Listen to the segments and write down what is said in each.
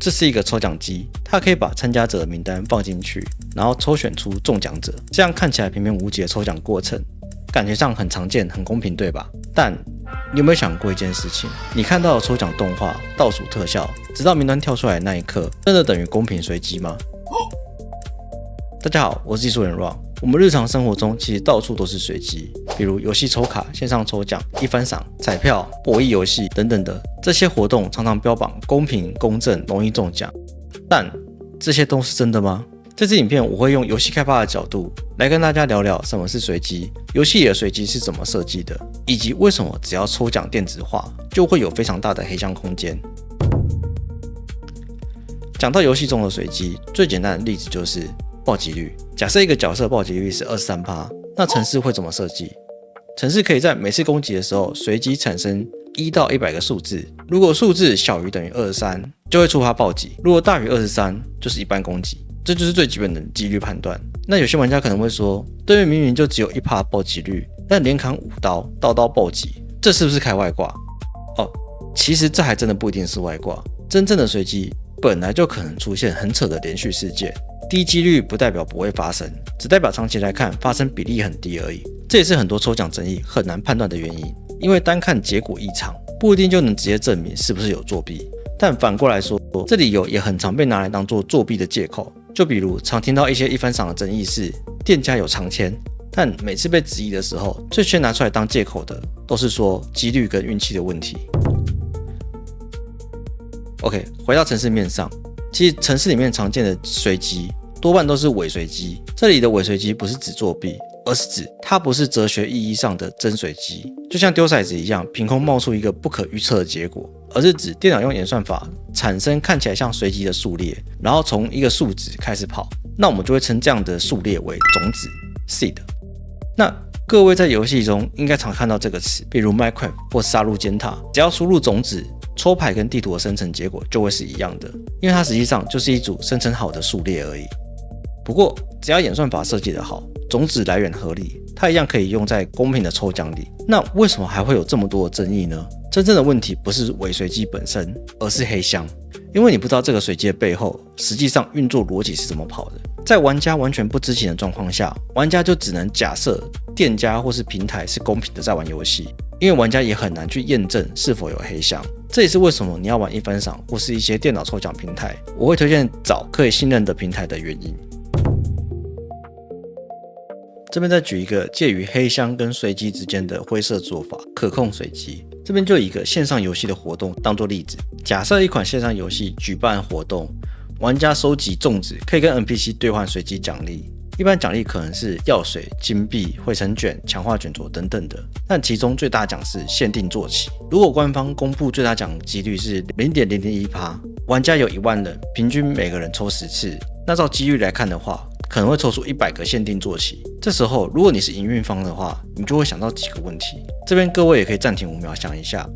這是一個抽獎機，它可以把參加者的名單放進去，然後抽選出中獎者。這樣看起來平平無奇的抽獎過程，感覺上很常見、很公平，對吧？但你有沒有想過一件事情？你看到的抽獎動畫、倒數特效，直到名單跳出來的那一刻，真的等於公平隨機嗎？大家好，我是技術人 Ron。我們日常生活中其實到處都是隨機，比如遊戲抽卡、線上抽獎、一番賞、彩票、博弈遊戲等等的，這些活動常常標榜公平、公正、容易中獎。但這些都是真的嗎？這支影片我會用遊戲開發的角度來跟大家聊聊什麼是隨機，遊戲裡的隨機是怎麼設計的，以及為什麼只要抽獎電子化就會有非常大的黑箱空間。講到遊戲中的隨機，最簡單的例子就是暴擊率。假設一個角色暴擊率是 23%， 那程式會怎麼設計？程式可以在每次攻擊的時候隨機產生1到100個數字，如果數字小於等於23，就會觸發暴擊；如果大於23，就是一般攻擊。這就是最基本的幾率判斷。那有些玩家可能會說，對面明明就只有1%暴擊率，但連砍5刀，刀刀暴擊，這是不是開外掛？哦，其實這還真的不一定是外掛。真正的隨機本來就可能出現很扯的連續事件。低幾率不代表不會發生，只代表長期來看發生比例很低而已。這也是很多抽獎爭議很難判斷的原因，因為單看結果異常，不一定就能直接證明是不是有作弊。但反過來說，這理由也很常被拿來當做作弊的借口。就比如常聽到一些一番賞的爭議是店家有長簽，但每次被質疑的時候，最先拿出來當借口的都是說幾率跟運氣的問題。OK， 回到程式面上，其實程式裡面常見的隨機多半都是偽隨機。這裡的偽隨機不是指作弊，而是指它不是哲學意義上的真隨機，就像丟骰子一樣，憑空冒出一個不可預測的結果，而是指電腦用演算法產生看起來像隨機的數列，然後從一個數值開始跑，那我們就會稱這樣的數列為種子 seed。那各位在遊戲中應該常看到這個詞，比如 Minecraft 或殺戮尖塔，只要輸入種子，抽牌跟地圖的生成結果就會是一樣的，因為它實際上就是一組生成好的數列而已。不過只要演算法設計得好，種子來源合理，它一樣可以用在公平的抽獎裡。那為什麼還會有這麼多的爭議呢？真正的問題不是偽隨機本身，而是黑箱。因為你不知道這個隨機的背後實際上運作邏輯是怎麼跑的。在玩家完全不知情的狀況下，玩家就只能假設店家或是平台是公平的在玩遊戲，因為玩家也很难去驗證是否有黑箱。這也是為什麼你要玩一番賞或是一些電腦抽獎平台，我會推薦找可以信任的平台的原因。這邊再舉一個介於黑箱跟隨機之間的灰色做法——可控隨機。這邊就以一個線上遊戲的活動當作例子，假設一款線上遊戲舉辦活動，玩家收集種子可以跟 NPC 兌換隨機獎勵。一般獎勵可能是藥水、金幣、回程卷、強化卷軸等等的，但其中最大獎是限定坐騎。如果官方公布最大獎幾率是 0.001%， 玩家有1萬人，平均每個人抽10次，那照幾率來看的話，可能會抽出100個限定坐騎。這時候，如果你是營運方的話，你就會想到幾個問題。這邊各位也可以暫停5秒想一下。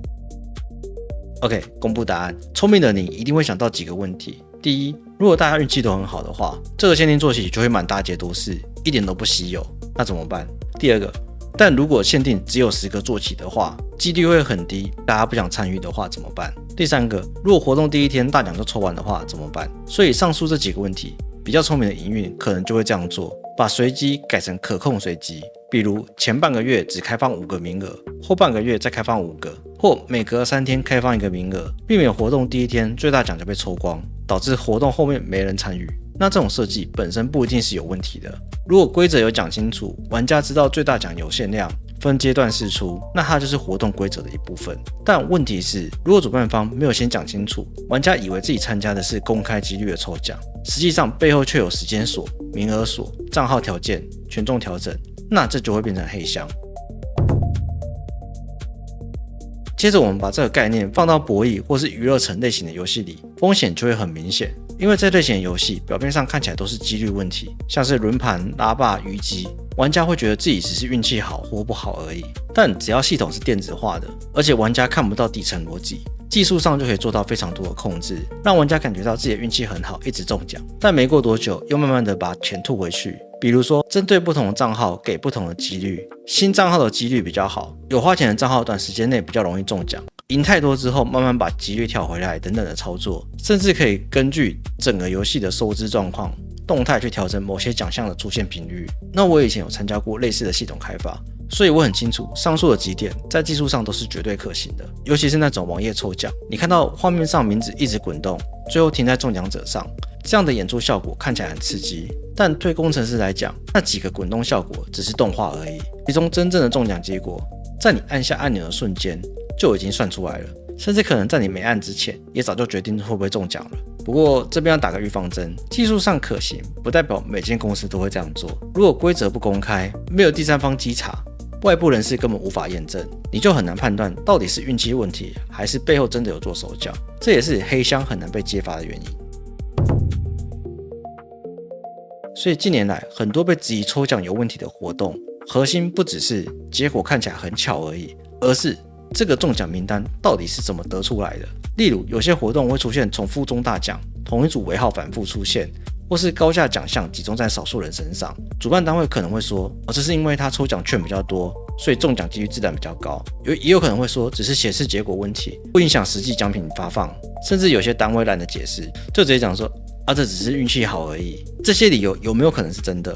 OK， 公布答案。聰明的你一定會想到幾個問題。第一，如果大家運氣都很好的話，這個限定坐騎就會滿大街都是，一點都不稀有，那怎麼辦？第二個，但如果限定只有10個坐騎的話，幾率會很低，大家不想參與的話怎麼辦？第三個，如果活動第一天大獎就抽完的話怎麼辦？所以上述這幾個問題，比較聰明的營運可能就會這樣做，把隨機改成可控隨機，比如前半個月只開放5個名額，後半個月再開放5個，或每隔3天開放1個名額，避免活動第一天最大獎就被抽光，導致活動後面沒人參與。那這種設計本身不一定是有問題的。如果規則有講清楚，玩家知道最大獎有限量，分階段釋出，那它就是活動規則的一部分。但問題是，如果主辦方沒有先講清楚，玩家以為自己參加的是公開幾率的抽獎，實際上背後卻有時間鎖、名額鎖、賬號條件、權重調整，那這就會變成黑箱。接着我們把這個概念放到博弈或是娛樂城類型的遊戲裡，風險就會很明顯。因為這類型的遊戲表面上看起來都是幾率問題，像是輪盤、拉霸、虞姬，玩家會覺得自己只是運氣好或不好而已。但只要系統是電子化的，而且玩家看不到底層邏輯，技術上就可以做到非常多的控制，讓玩家感覺到自己的運氣很好，一直中獎。但沒過多久，又慢慢的把錢吐回去。比如說，針對不同的賬號給不同的幾率，新賬號的幾率比較好，有花錢的賬號短時間內比較容易中獎，贏太多之後慢慢把幾率調回來等等的操作，甚至可以根據整個遊戲的收支狀況動態去調整某些獎項的出現頻率。那我以前有參加過類似的系統開發，所以我很清楚上述的幾點在技術上都是絕對可行的。尤其是那種網頁抽獎，你看到畫面上名字一直滾動，最後停在中獎者上，這樣的演出效果看起來很刺激，但對工程師來講，那幾個滾動效果只是動畫而已，其中真正的中獎結果在你按下按鈕的瞬間就已經算出來了，甚至可能在你沒按之前也早就決定会不會中獎了。不過這邊要打個預防針，技術上可行不代表每間公司都會這樣做。如果規則不公開，沒有第三方稽查，外部人士根本無法驗證，你就很難判斷到底是運氣問題還是背後真的有做手腳，這也是黑箱很難被揭發的原因。所以近年來很多被質疑抽獎有問題的活動，核心不只是結果看起來很巧而已，而是這個中獎名單到底是怎麼得出來的。例如有些活動會出現重複中大獎，同一組尾號反覆出現，或是高價獎項集中在少數人身上，主辦單位可能會說，這是因為他抽獎券比較多，所以中獎幾率自然比較高。也有可能會說，只是顯示結果問題，不影響實際獎品發放。甚至有些單位懶得解釋，就直接講說，這只是運氣好而已。這些理由有沒有可能是真的？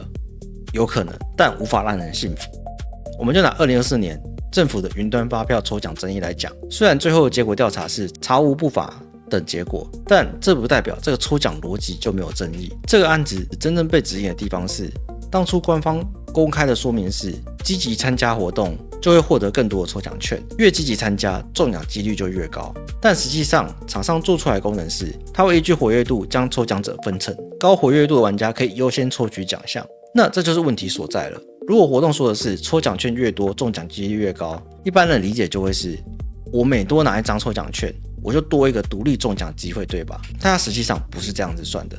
有可能，但無法讓人信服。我們就拿2024年政府的雲端發票抽獎爭議來講，雖然最後的結果調查是查無不法等結果，但這不代表這個抽獎邏輯就沒有爭議。這個案子真正被質疑的地方是，當初官方公開的說明是，積極參加活動就會獲得更多的抽獎券，越積極參加，中獎幾率就越高。但實際上，廠商做出來的功能是，它會依據活躍度將抽獎者分成，高活躍度的玩家可以優先抽取獎項。那這就是問題所在了。如果活動說的是抽獎券越多，中獎幾率越高，一般人理解就會是，我每多拿一張抽獎券，我就多一個獨立中獎機會，對吧？但它實際上不是這樣子算的。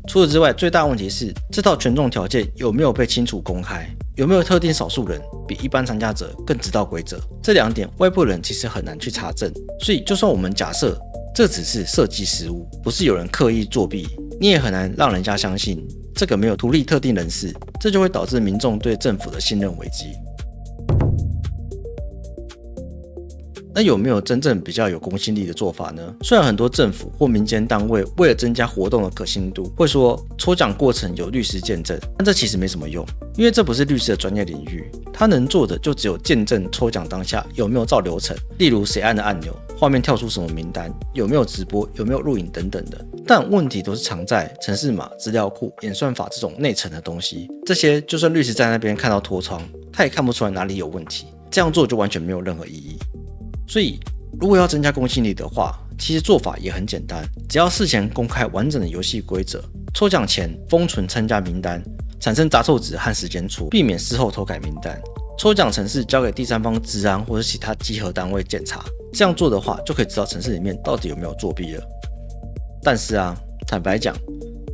除此之外，最大問題是這套權重條件有沒有被清楚公開，有沒有特定少數人比一般參加者更知道規則？這兩點外部人其實很難去查證。所以，就算我們假設這只是設計失誤，不是有人刻意作弊，你也很難讓人家相信這個沒有圖利特定人士，這就會導致民眾對政府的信任危機。那有沒有真正比較有公信力的做法呢？雖然很多政府或民間單位為了增加活動的可信度，會說抽獎過程有律師見證，但這其實沒什麼用，因為這不是律師的專業領域，他能做的就只有見證抽獎當下有沒有照流程，例如誰按的按鈕，畫面跳出什麼名單，有沒有直播，有沒有錄影等等的。但問題都是藏在程式碼、資料庫、演算法這種內層的東西，這些就算律師在那邊看到脫窗，他也看不出來哪裡有問題，這樣做就完全沒有任何意義。所以，如果要增加公信力的話，其實做法也很簡單，只要事前公開完整的遊戲規則，抽獎前封存參加名單，產生雜臭值和時間戳，避免事後偷改名單。抽獎程式交給第三方資安或者其他稽核單位檢查，這樣做的話，就可以知道程式裡面到底有沒有作弊了。但是坦白講，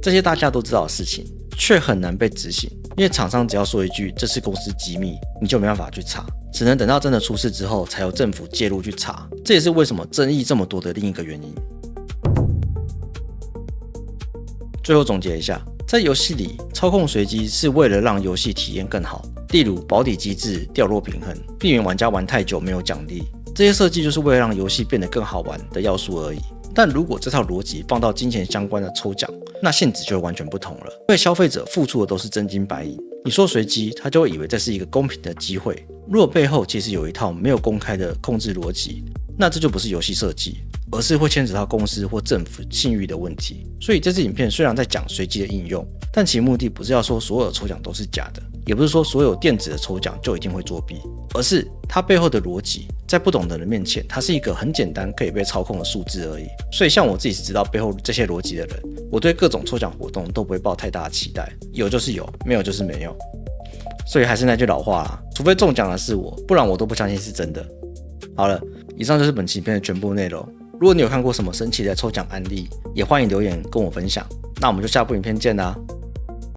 這些大家都知道的事情，卻很難被執行，因為廠商只要說一句這是公司機密，你就沒辦法去查，只能等到真的出事之後，才由政府介入去查。這也是為什麼爭議這麼多的另一個原因。最後總結一下，在遊戲裡操控隨機是為了讓遊戲體驗更好，例如保底機制、掉落平衡，避免玩家玩太久沒有獎勵，這些設計就是為了讓遊戲變得更好玩的要素而已。但如果這套邏輯放到金錢相關的抽獎，那性質就會完全不同了，因為消費者付出的都是真金白銀。你說隨機，他就會以為這是一個公平的機會。如果背後其實有一套沒有公開的控制邏輯，那這就不是遊戲設計，而是會牽扯到公司或政府信譽的問題。所以這支影片雖然在講隨機的應用，但其目的不是要說所有的抽獎都是假的，也不是說所有電子的抽獎就一定會作弊，而是它背後的邏輯，在不懂的人面前，它是一個很簡單可以被操控的數字而已。所以像我自己是知道背後這些邏輯的人，我對各種抽獎活動都不會抱太大的期待，有就是有，沒有就是沒有。所以還是那句老話啦，除非中獎的是我，不然我都不相信是真的。好了，以上就是本期影片的全部內容。如果你有看過什麼神奇的抽獎案例，也歡迎留言跟我分享。那我們就下部影片見啦。